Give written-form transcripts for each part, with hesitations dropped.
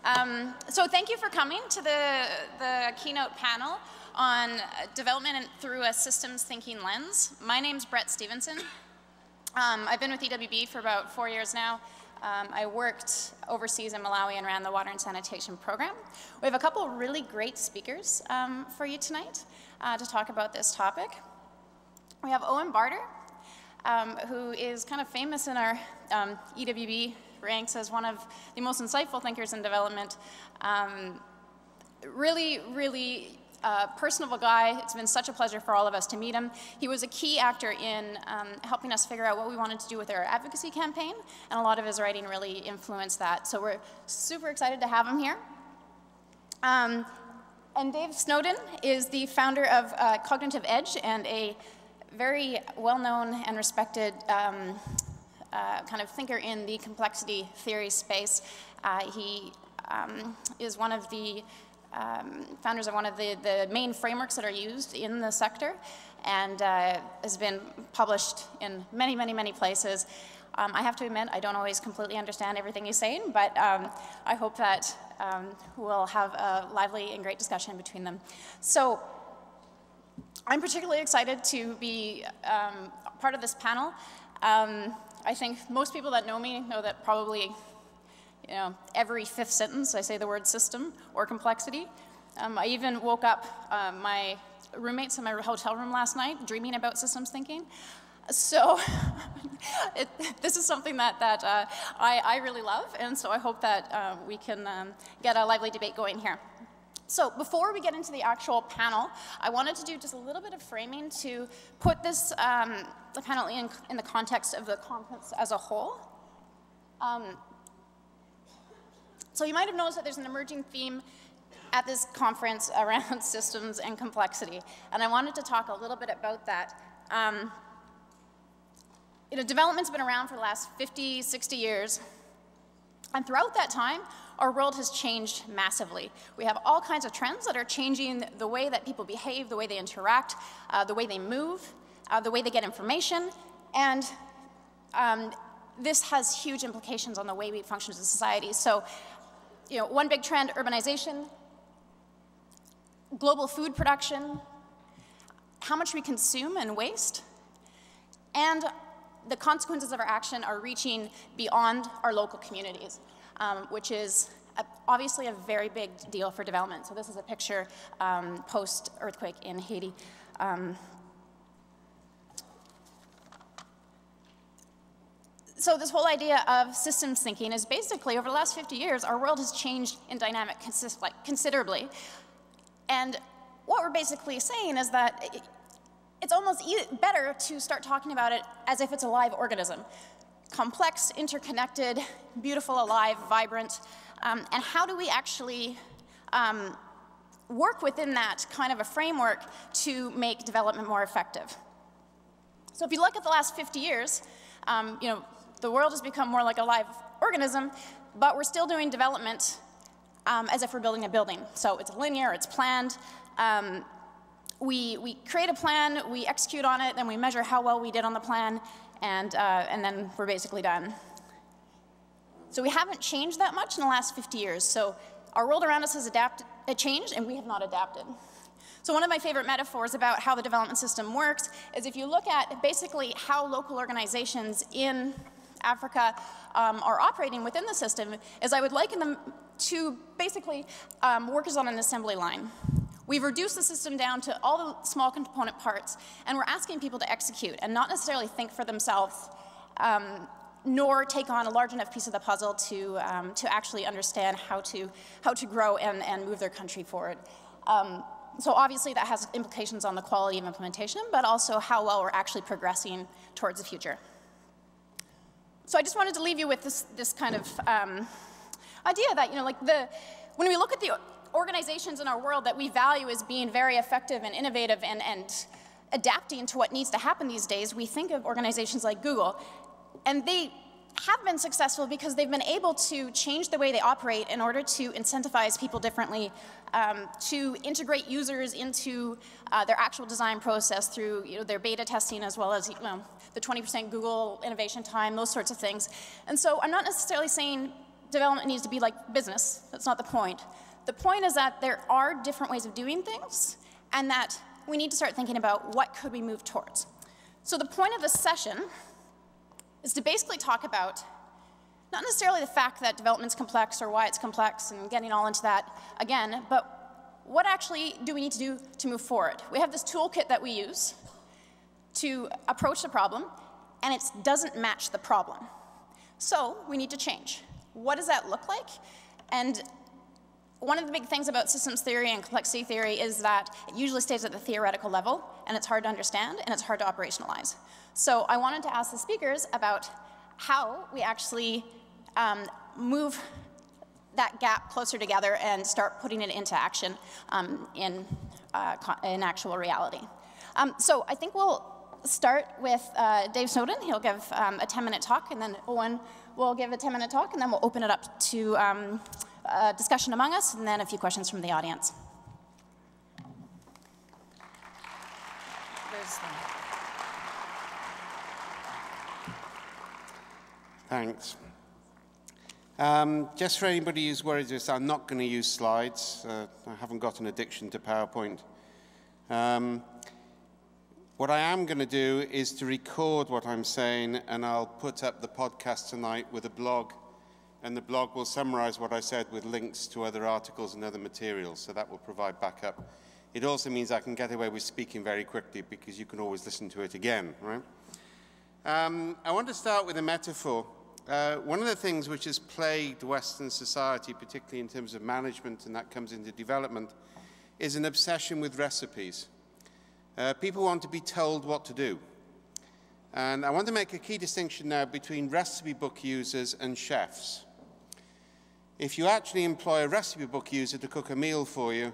So thank you for coming to the Keynote panel on development through a systems thinking lens. My name's Brett Stevenson. I've been with EWB for about 4 years now. I worked overseas in Malawi and ran the water and sanitation program. We have a couple of really great speakers for you tonight to talk about this topic. We have Owen Barter, who is kind of famous in our EWB ranks as one of the most insightful thinkers in development. Really personable guy. It's been such a pleasure for all of us to meet him. He was a key actor in helping us figure out what we wanted to do with our advocacy campaign, and a lot of his writing really influenced that. So we're super excited to have him here. And Dave Snowden is the founder of Cognitive Edge and a very well-known and respected kind of thinker in the complexity theory space. He is one of the founders of one of the main frameworks that are used in the sector, and has been published in many places. I have to admit, I don't always completely understand everything he's saying, but I hope that we'll have a lively and great discussion between them. So I'm particularly excited to be part of this panel. I think most people that know me know that probably every fifth sentence I say the word system or complexity. I even woke up my roommates in my hotel room last night dreaming about systems thinking. So this is something that I really love, and so I hope that we can get a lively debate going here. So before we get into the actual panel, I wanted to do just a little bit of framing to put this the panel in the context of the conference as a whole. So you might have noticed that there's an emerging theme at this conference around systems and complexity, and I wanted to talk a little bit about that. Development's been around for the last 50, 60 years, and throughout that time, our world has changed massively. We have all kinds of trends that are changing the way that people behave, the way they interact, the way they move, the way they get information, and this has huge implications on the way we function as a society. So, one big trend, urbanization, global food production, how much we consume and waste, and the consequences of our action are reaching beyond our local communities, which is obviously a very big deal for development. So this is a picture post-earthquake in Haiti. So this whole idea of systems thinking is basically, over the last 50 years, our world has changed in dynamic considerably. And what we're basically saying is that it's almost better to start talking about it as if it's a live organism. Complex, interconnected, beautiful, alive, vibrant. And how do we actually work within that kind of a framework to make development more effective? So if you look at the last 50 years, the world has become more like a live organism, but we're still doing development as if we're building a building. So it's linear, it's planned. We create a plan, we execute on it, then we measure how well we did on the plan, and then we're basically done. So we haven't changed that much in the last 50 years. So our world around us has changed, and we have not adapted. So one of my favorite metaphors about how the development system works is if you look at basically how local organizations in Africa are operating within the system, is I would liken them to basically workers on an assembly line. We've reduced the system down to all the small component parts, and we're asking people to execute and not necessarily think for themselves, nor take on a large enough piece of the puzzle to actually understand how to grow and move their country forward. So obviously that has implications on the quality of implementation, but also how well we're actually progressing towards the future. So I just wanted to leave you with this kind of idea that, when we look at the organizations in our world that we value as being very effective and innovative and adapting to what needs to happen these days, we think of organizations like Google, and they have been successful because they've been able to change the way they operate in order to incentivize people differently, to integrate users into their actual design process through their beta testing, as well as the 20% Google innovation time, those sorts of things. And so I'm not necessarily saying development needs to be like business. That's not the point. The point is that there are different ways of doing things, and that we need to start thinking about what could we move towards. So the point of this session is to basically talk about not necessarily the fact that development's complex or why it's complex and getting all into that again, but what actually do we need to do to move forward? We have this toolkit that we use to approach the problem, and it doesn't match the problem. So we need to change. What does that look like? And one of the big things about systems theory and complexity theory is that it usually stays at the theoretical level, and it's hard to understand, and it's hard to operationalize. So I wanted to ask the speakers about how we actually move that gap closer together and start putting it into action in actual reality. So I think we'll start with Dave Snowden. He'll give a 10-minute talk, and then Owen will give a 10-minute talk, and then we'll open it up to discussion among us, and then a few questions from the audience. Thanks. Just for anybody who's worried this, I'm not going to use slides. I haven't got an addiction to PowerPoint. What I am going to do is to record what I'm saying, and I'll put up the podcast tonight with a blog, and the blog will summarize what I said with links to other articles and other materials, so that will provide backup. It also means I can get away with speaking very quickly because you can always listen to it again, right? I want to start with a metaphor. One of the things which has plagued Western society, particularly in terms of management, and that comes into development, is an obsession with recipes. People want to be told what to do. And I want to make a key distinction now between recipe book users and chefs. If you actually employ a recipe book user to cook a meal for you,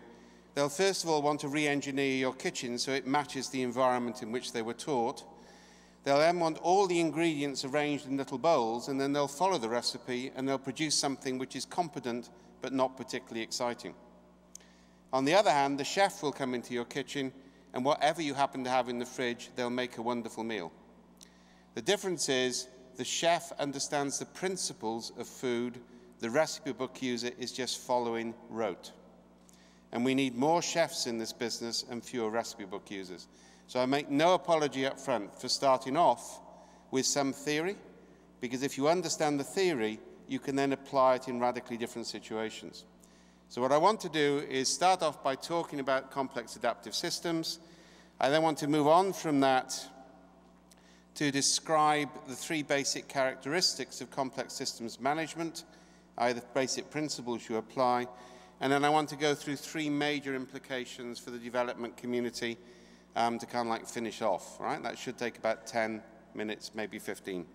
they'll first of all want to re-engineer your kitchen so it matches the environment in which they were taught. They'll then want all the ingredients arranged in little bowls, and then they'll follow the recipe, and they'll produce something which is competent but not particularly exciting. On the other hand, the chef will come into your kitchen, and whatever you happen to have in the fridge, they'll make a wonderful meal. The difference is the chef understands the principles of food. The recipe book user is just following rote. And we need more chefs in this business and fewer recipe book users. So I make no apology up front for starting off with some theory, because if you understand the theory, you can then apply it in radically different situations. So what I want to do is start off by talking about complex adaptive systems. I then want to move on from that to describe the three basic characteristics of complex systems management, the basic principles you apply, and then I want to go through three major implications for the development community to kind of like finish off, right? That should take about 10 minutes, maybe 15.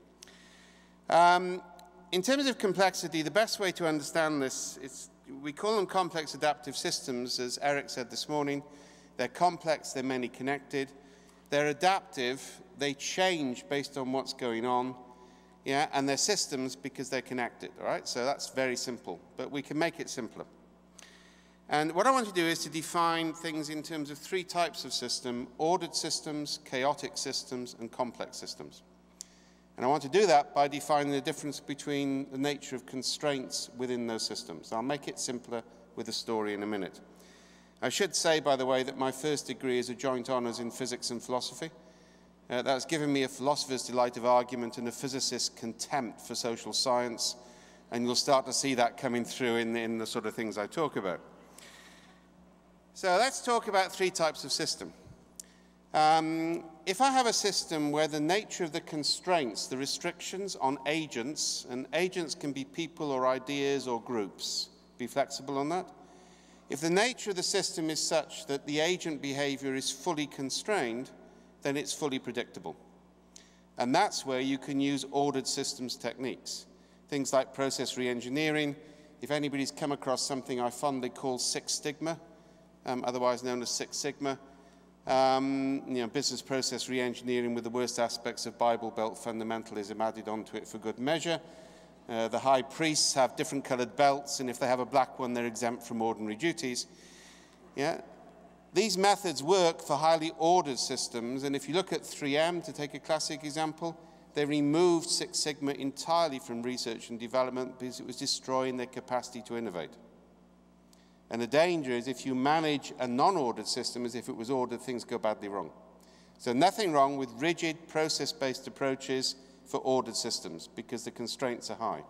In terms of complexity, the best way to understand this is we call them complex adaptive systems, as Eric said this morning. They're complex, they're many connected. They're adaptive, they change based on what's going on. Yeah, and they're systems because they're connected, all right? So that's very simple, but we can make it simpler. And what I want to do is to define things in terms of three types of system: ordered systems, chaotic systems, and complex systems. And I want to do that by defining the difference between the nature of constraints within those systems. I'll make it simpler with a story in a minute. I should say, by the way, that my first degree is a joint honours in physics and philosophy. That's given me a philosopher's delight of argument and a physicist's contempt for social science, and you'll start to see that coming through in the sort of things I talk about. So let's talk about three types of system. If I have a system where the nature of the constraints, the restrictions on agents, and agents can be people or ideas or groups, be flexible on that. If the nature of the system is such that the agent behavior is fully constrained, then it's fully predictable. And that's where you can use ordered systems techniques. Things like process re-engineering. If anybody's come across something I fondly call Six Sigma, otherwise known as Six Sigma, business process re-engineering with the worst aspects of Bible Belt fundamentalism added onto it for good measure. The high priests have different colored belts, and if they have a black one, they're exempt from ordinary duties. Yeah? These methods work for highly ordered systems, and if you look at 3M, to take a classic example, They removed Six Sigma entirely from research and development because it was destroying their capacity to innovate. And the danger is if you manage a non-ordered system as if it was ordered, things go badly wrong. So nothing wrong with rigid process-based approaches for ordered systems because the constraints are high.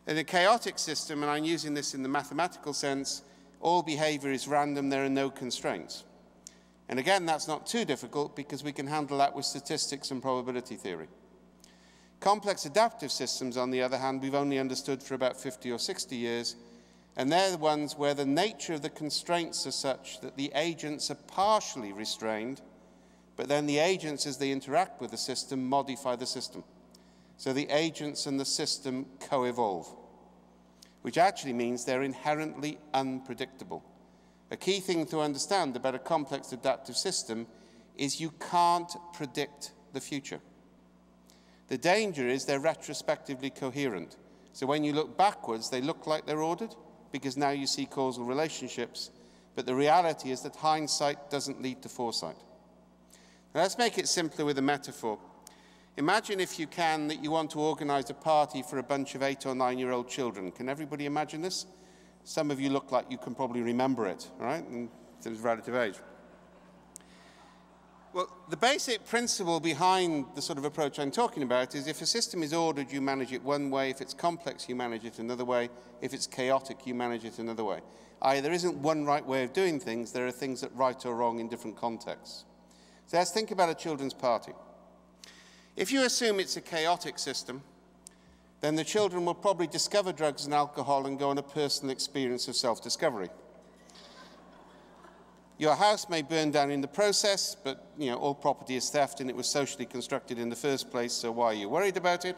In a chaotic system, and I'm using this in the mathematical sense, all behavior is random, there are no constraints. And again, that's not too difficult because we can handle that with statistics and probability theory. Complex adaptive systems, on the other hand, we've only understood for about 50 or 60 years, and they're the ones where the nature of the constraints are such that the agents are partially restrained, but then the agents, as they interact with the system, modify the system. So the agents and the system co-evolve, which actually means they're inherently unpredictable. A key thing to understand about a complex adaptive system is you can't predict the future. The danger is they're retrospectively coherent. So when you look backwards, they look like they're ordered because now you see causal relationships, but the reality is that hindsight doesn't lead to foresight. Now let's make it simpler with a metaphor. Imagine, if you can, that you want to organize a party for a bunch of 8 or 9-year-old children. Can everybody imagine this? Some of you look like you can probably remember it, right, in terms of relative age. Well, the basic principle behind the sort of approach I'm talking about is if a system is ordered, you manage it one way. If it's complex, you manage it another way. If it's chaotic, you manage it another way. There isn't one right way of doing things. There are things that are right or wrong in different contexts. So let's think about a children's party. If you assume it's a chaotic system, then the children will probably discover drugs and alcohol and go on a personal experience of self-discovery. Your house may burn down in the process, but all property is theft and it was socially constructed in the first place, so why are you worried about it?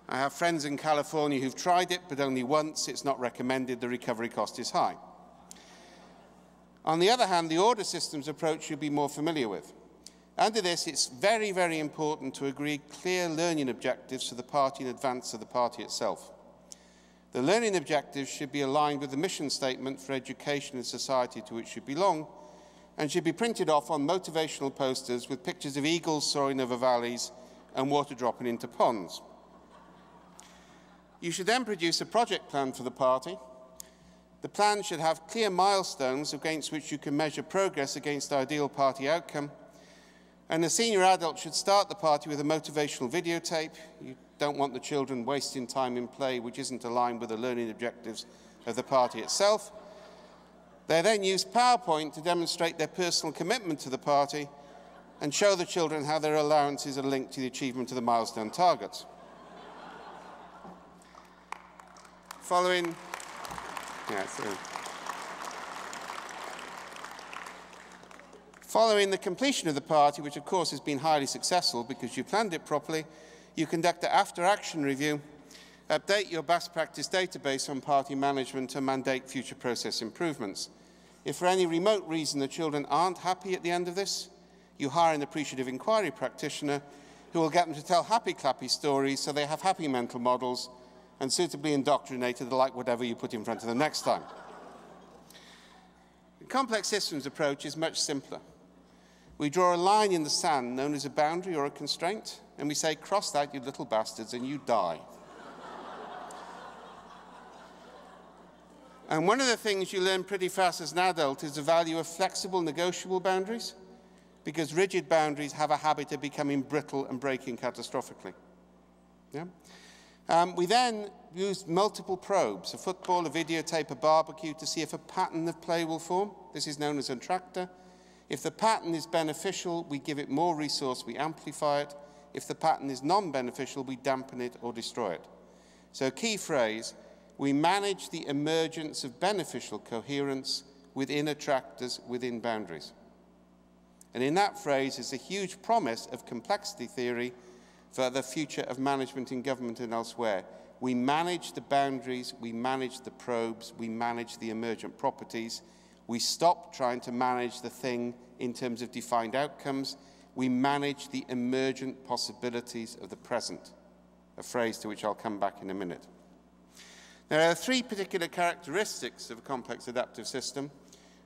I have friends in California who've tried it, but only once. It's not recommended. The recovery cost is high. On the other hand, the order systems approach you'll be more familiar with. Under this, it's very, very important to agree clear learning objectives for the party in advance of the party itself. The learning objectives should be aligned with the mission statement for education and society to which you belong, and should be printed off on motivational posters with pictures of eagles soaring over valleys and water dropping into ponds. You should then produce a project plan for the party. The plan should have clear milestones against which you can measure progress against the ideal party outcome. And the senior adult should start the party with a motivational videotape. You don't want the children wasting time in play which isn't aligned with the learning objectives of the party itself. They then use PowerPoint to demonstrate their personal commitment to the party and show the children how their allowances are linked to the achievement of the milestone targets. Following the completion of the party, which of course has been highly successful because you planned it properly, you conduct an after-action review, update your best practice database on party management and mandate future process improvements. If for any remote reason the children aren't happy at the end of this, you hire an appreciative inquiry practitioner who will get them to tell happy clappy stories so they have happy mental models and suitably indoctrinated to like whatever you put in front of them next time. The complex systems approach is much simpler. We draw a line in the sand known as a boundary or a constraint, and we say, cross that, you little bastards, and you die. And one of the things you learn pretty fast as an adult is the value of flexible, negotiable boundaries, because rigid boundaries have a habit of becoming brittle and breaking catastrophically. Yeah? We then used multiple probes, a football, a videotape, a barbecue, to see if a pattern of play will form. This is known as a tractor. If the pattern is beneficial, we give it more resource, we amplify it. If the pattern is non-beneficial, we dampen it or destroy it. So key phrase, we manage the emergence of beneficial coherence within attractors, within boundaries. And in that phrase is a huge promise of complexity theory for the future of management in government and elsewhere. We manage the boundaries, we manage the probes, we manage the emergent properties. We stop trying to manage the thing in terms of defined outcomes. We manage the emergent possibilities of the present, a phrase to which I'll come back in a minute. There are 3 particular characteristics of a complex adaptive system,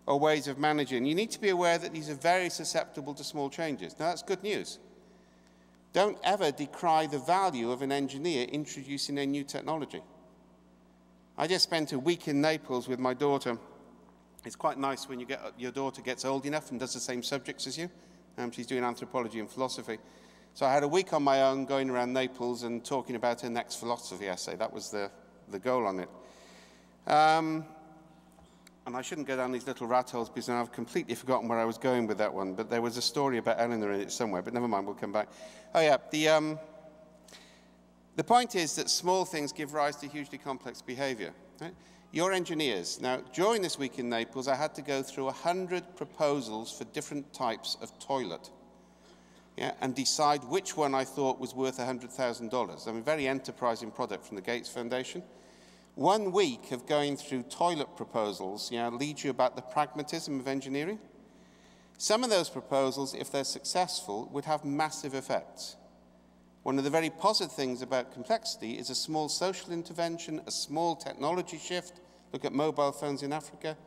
or ways of managing. You need to be aware that these are very susceptible to small changes. Now, that's good news. Don't ever decry the value of an engineer introducing a new technology. I just spent a week in Naples with my daughter. It's quite nice when your daughter gets old enough and does the same subjects as you. She's doing anthropology and philosophy. So I had a week on my own going around Naples and talking about her next philosophy essay. That was the goal on it. And I shouldn't go down these little rat holes because now I've completely forgotten where I was going with that one. But there was a story about Eleanor in it somewhere. But never mind, we'll come back. Oh, yeah. The point is that small things give rise to hugely complex behavior. Right? You're engineers. Now, during this week in Naples, I had to go through 100 proposals for different types of toilet, and decide which one I thought was worth $100,000. I mean, a very enterprising product from the Gates Foundation. 1 week of going through toilet proposals leads you about the pragmatism of engineering. Some of those proposals, if they're successful, would have massive effects. One of the very positive things about complexity is a small social intervention, a small technology shift, look at mobile phones in Africa,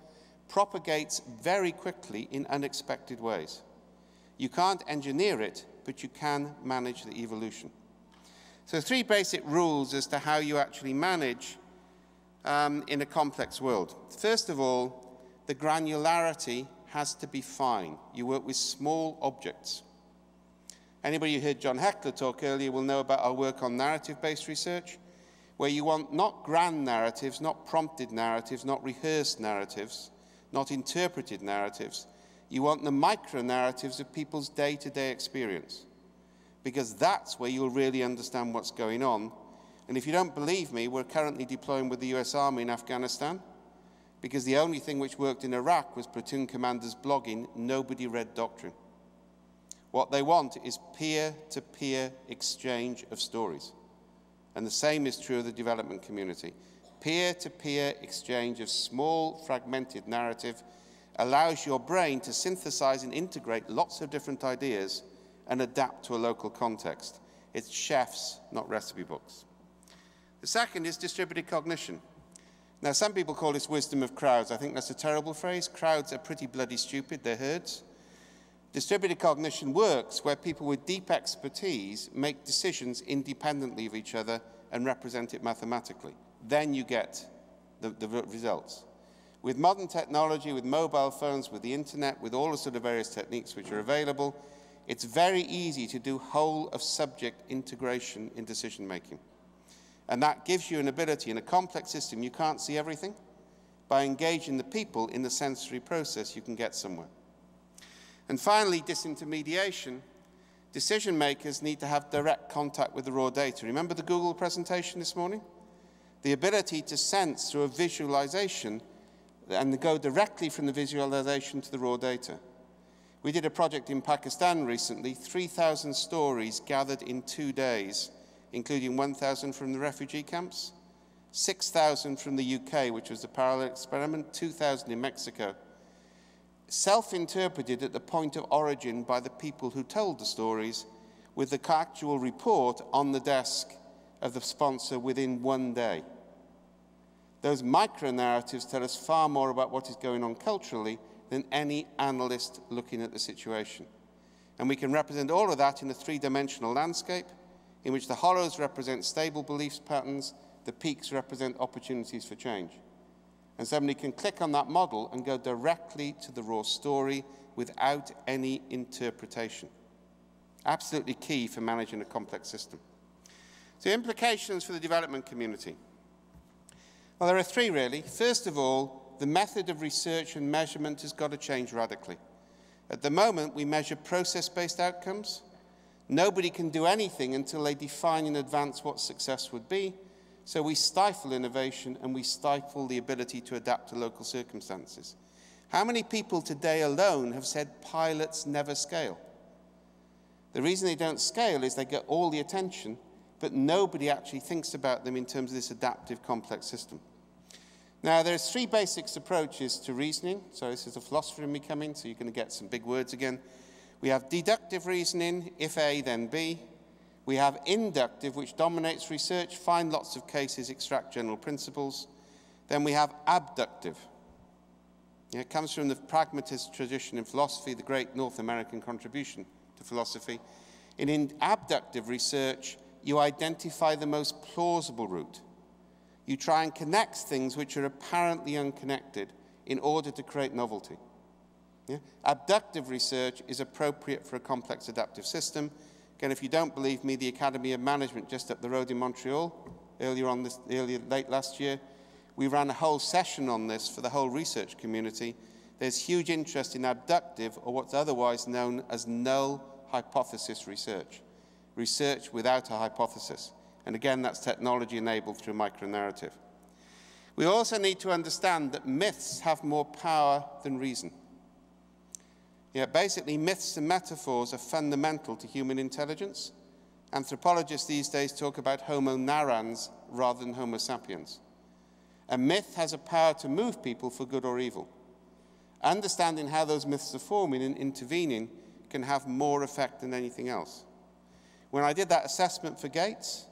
propagates very quickly in unexpected ways. You can't engineer it, but you can manage the evolution. So 3 basic rules as to how you actually manage in a complex world. First of all, the granularity has to be fine. You work with small objects. Anybody who heard John Heckler talk earlier will know about our work on narrative-based research, where you want not grand narratives, not prompted narratives, not rehearsed narratives, not interpreted narratives. You want the micro-narratives of people's day-to-day experience, because that's where you'll really understand what's going on. And if you don't believe me, we're currently deploying with the US Army in Afghanistan, because the only thing which worked in Iraq was platoon commanders blogging. Nobody read doctrine. What they want is peer-to-peer exchange of stories. And the same is true of the development community. Peer-to-peer exchange of small, fragmented narrative allows your brain to synthesize and integrate lots of different ideas and adapt to a local context. It's chefs, not recipe books. The second is distributed cognition. Now, some people call this wisdom of crowds. I think that's a terrible phrase. Crowds are pretty bloody stupid. They're herds. Distributed cognition works where people with deep expertise make decisions independently of each other and represent it mathematically. Then you get the results. With modern technology, with mobile phones, with the internet, with all the sort of various techniques which are available, it's very easy to do whole-of-subject integration in decision-making. And that gives you an ability in a complex system. You can't see everything. By engaging the people in the sensory process, you can get somewhere. And finally, disintermediation. Decision makers need to have direct contact with the raw data. Remember the Google presentation this morning? The ability to sense through a visualization and go directly from the visualization to the raw data. We did a project in Pakistan recently, 3,000 stories gathered in 2 days, including 1,000 from the refugee camps, 6,000 from the UK, which was the parallel experiment, 2,000 in Mexico, self-interpreted at the point of origin by the people who told the stories, with the actual report on the desk of the sponsor within 1 day. Those micro-narratives tell us far more about what is going on culturally than any analyst looking at the situation. And we can represent all of that in a 3-dimensional landscape, in which the hollows represent stable beliefs patterns, the peaks represent opportunities for change. And somebody can click on that model and go directly to the raw story without any interpretation. Absolutely key for managing a complex system. So implications for the development community. Well, there are 3 really. First of all, the method of research and measurement has got to change radically. At the moment, we measure process-based outcomes. Nobody can do anything until they define in advance what success would be. So we stifle innovation and we stifle the ability to adapt to local circumstances. How many people today alone have said pilots never scale? The reason they don't scale is they get all the attention, but nobody actually thinks about them in terms of this adaptive complex system. Now, there's 3 basic approaches to reasoning. So this is a philosopher in me coming, so you're going to get some big words again. We have deductive reasoning, if A, then B. We have inductive, which dominates research, find lots of cases, extract general principles. Then we have abductive. It comes from the pragmatist tradition in philosophy, the great North American contribution to philosophy. In abductive research, you identify the most plausible route. You try and connect things which are apparently unconnected in order to create novelty. Yeah? Abductive research is appropriate for a complex adaptive system. Again, if you don't believe me, the Academy of Management just up the road in Montreal, late last year, we ran a whole session on this for the whole research community. There's huge interest in abductive, or what's otherwise known as null hypothesis research. Research without a hypothesis. And again, that's technology enabled through micronarrative. We also need to understand that myths have more power than reason. Yeah, basically, myths and metaphors are fundamental to human intelligence. Anthropologists these days talk about Homo narrans rather than Homo sapiens. A myth has a power to move people for good or evil. Understanding how those myths are forming and intervening can have more effect than anything else. When I did that assessment for Gates,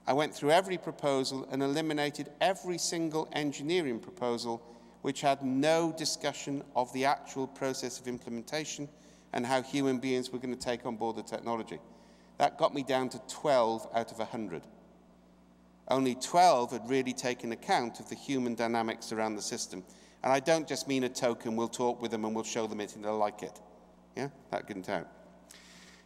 I went through every proposal and eliminated every single engineering proposal which had no discussion of the actual process of implementation and how human beings were going to take on board the technology. That got me down to 12 out of 100. Only 12 had really taken account of the human dynamics around the system. And I don't just mean a token, we'll talk with them and we'll show them it and they'll like it. Yeah, that didn't count.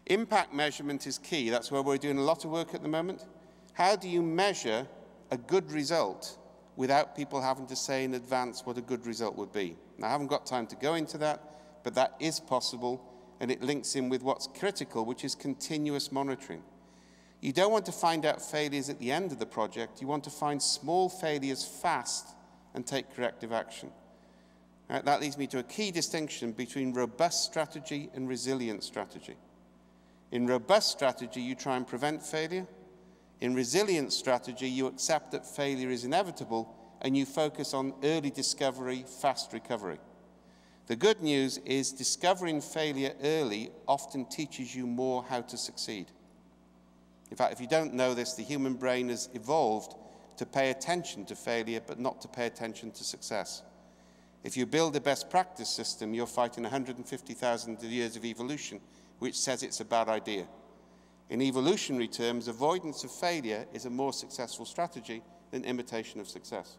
Impact measurement is key. That's where we're doing a lot of work at the moment. How do you measure a good result without people having to say in advance what a good result would be? Now, I haven't got time to go into that, but that is possible, and it links in with what's critical, which is continuous monitoring. You don't want to find out failures at the end of the project. You want to find small failures fast and take corrective action. Right, that leads me to a key distinction between robust strategy and resilient strategy. In robust strategy, you try and prevent failure. In resilient strategy, you accept that failure is inevitable and you focus on early discovery, fast recovery. The good news is discovering failure early often teaches you more how to succeed. In fact, if you don't know this, the human brain has evolved to pay attention to failure, but not to pay attention to success. If you build a best practice system, you're fighting 150,000 years of evolution, which says it's a bad idea. In evolutionary terms, avoidance of failure is a more successful strategy than imitation of success.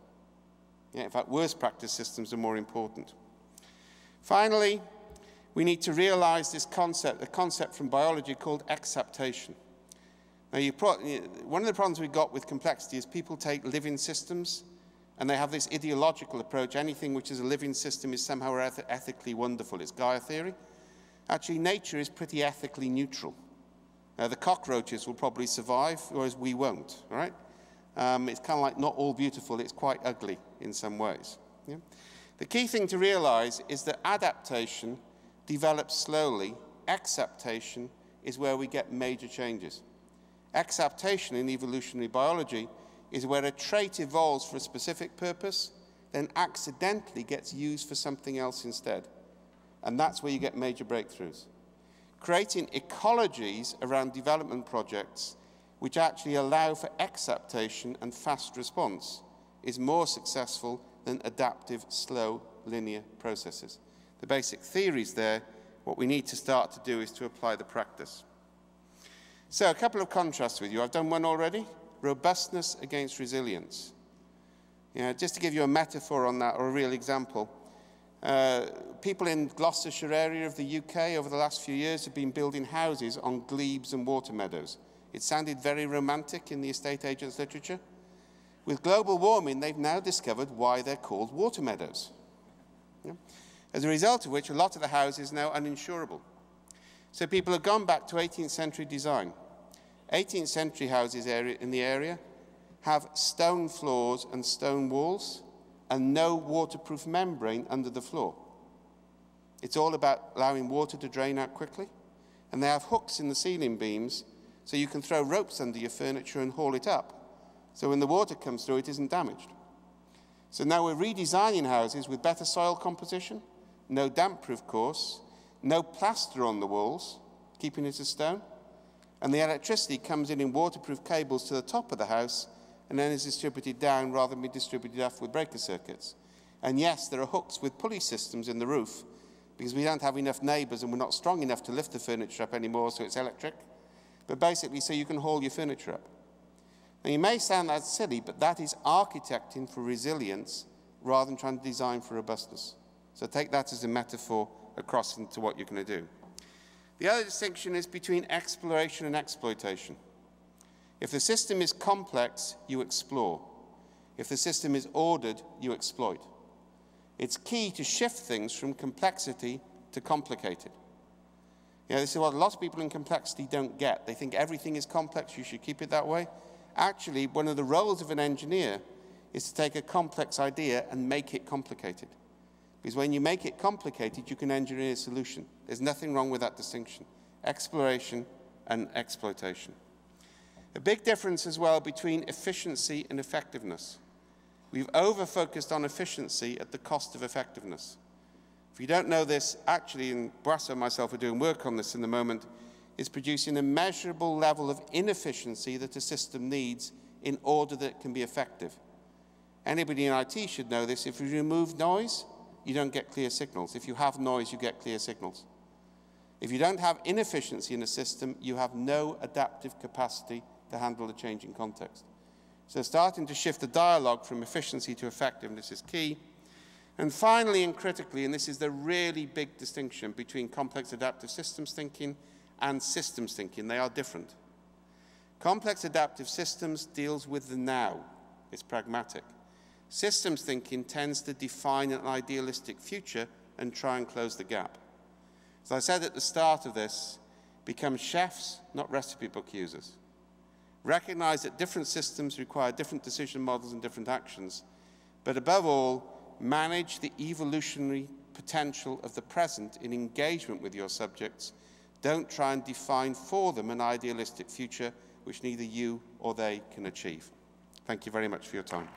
Yeah, in fact, worst practice systems are more important. Finally, we need to realize this concept, a concept from biology called acceptation. Now, one of the problems we've got with complexity is people take living systems and they have this ideological approach. Anything which is a living system is somehow ethically wonderful. It's Gaia theory. Actually, nature is pretty ethically neutral. The cockroaches will probably survive, whereas we won't, right? It's kind of like not all beautiful, it's quite ugly in some ways. Yeah? The key thing to realize is that adaptation develops slowly. Acceptation is where we get major changes. Acceptation in evolutionary biology is where a trait evolves for a specific purpose, then accidentally gets used for something else instead. And that's where you get major breakthroughs. Creating ecologies around development projects which actually allow for acceptation and fast response is more successful than adaptive, slow, linear processes. The basic theory's there. What we need to start to do is to apply the practice. So a couple of contrasts with you. I've done one already. Robustness against resilience. Just to give you a metaphor on that, or a real example, people in Gloucestershire area of the UK over the last few years have been building houses on glebes and water meadows. It sounded very romantic in the estate agents' literature. With global warming, they've now discovered why they're called water meadows. Yeah? As a result of which, a lot of the houses are now uninsurable. So people have gone back to 18th century design. 18th century houses in the area have stone floors and stone walls and no waterproof membrane under the floor. It's all about allowing water to drain out quickly. And they have hooks in the ceiling beams so you can throw ropes under your furniture and haul it up. So when the water comes through, it isn't damaged. So now we're redesigning houses with better soil composition, no damp-proof course, no plaster on the walls, keeping it as stone, and the electricity comes in waterproof cables to the top of the house and then is distributed down rather than be distributed up with breaker circuits. And yes, there are hooks with pulley systems in the roof because we don't have enough neighbours and we're not strong enough to lift the furniture up anymore, so it's electric. but basically so you can haul your furniture up. Now, you may sound that silly, but that is architecting for resilience rather than trying to design for robustness. So take that as a metaphor across into what you're going to do. The other distinction is between exploration and exploitation. If the system is complex, you explore. If the system is ordered, you exploit. It's key to shift things from complexity to complicated. This is what a lot of people in complexity don't get. They think everything is complex, you should keep it that way. Actually, one of the roles of an engineer is to take a complex idea and make it complicated. Because when you make it complicated, you can engineer a solution. There's nothing wrong with that distinction. Exploration and exploitation. A big difference as well between efficiency and effectiveness. We've over-focused on efficiency at the cost of effectiveness. If you don't know this, actually, and Boassa and myself are doing work on this in the moment, is producing a measurable level of inefficiency that a system needs in order that it can be effective. Anybody in IT should know this. If you remove noise, you don't get clear signals. If you have noise, you get clear signals. If you don't have inefficiency in a system, you have no adaptive capacity to handle the changing context. So starting to shift the dialogue from efficiency to effectiveness is key. And finally and critically, and this is the really big distinction between complex adaptive systems thinking and systems thinking, they are different. Complex adaptive systems deals with the now. It's pragmatic. Systems thinking tends to define an idealistic future and try and close the gap. As I said at the start of this, become chefs, not recipe book users. Recognize that different systems require different decision models and different actions, but above all, manage the evolutionary potential of the present in engagement with your subjects. Don't try and define for them an idealistic future which neither you or they can achieve. Thank you very much for your time.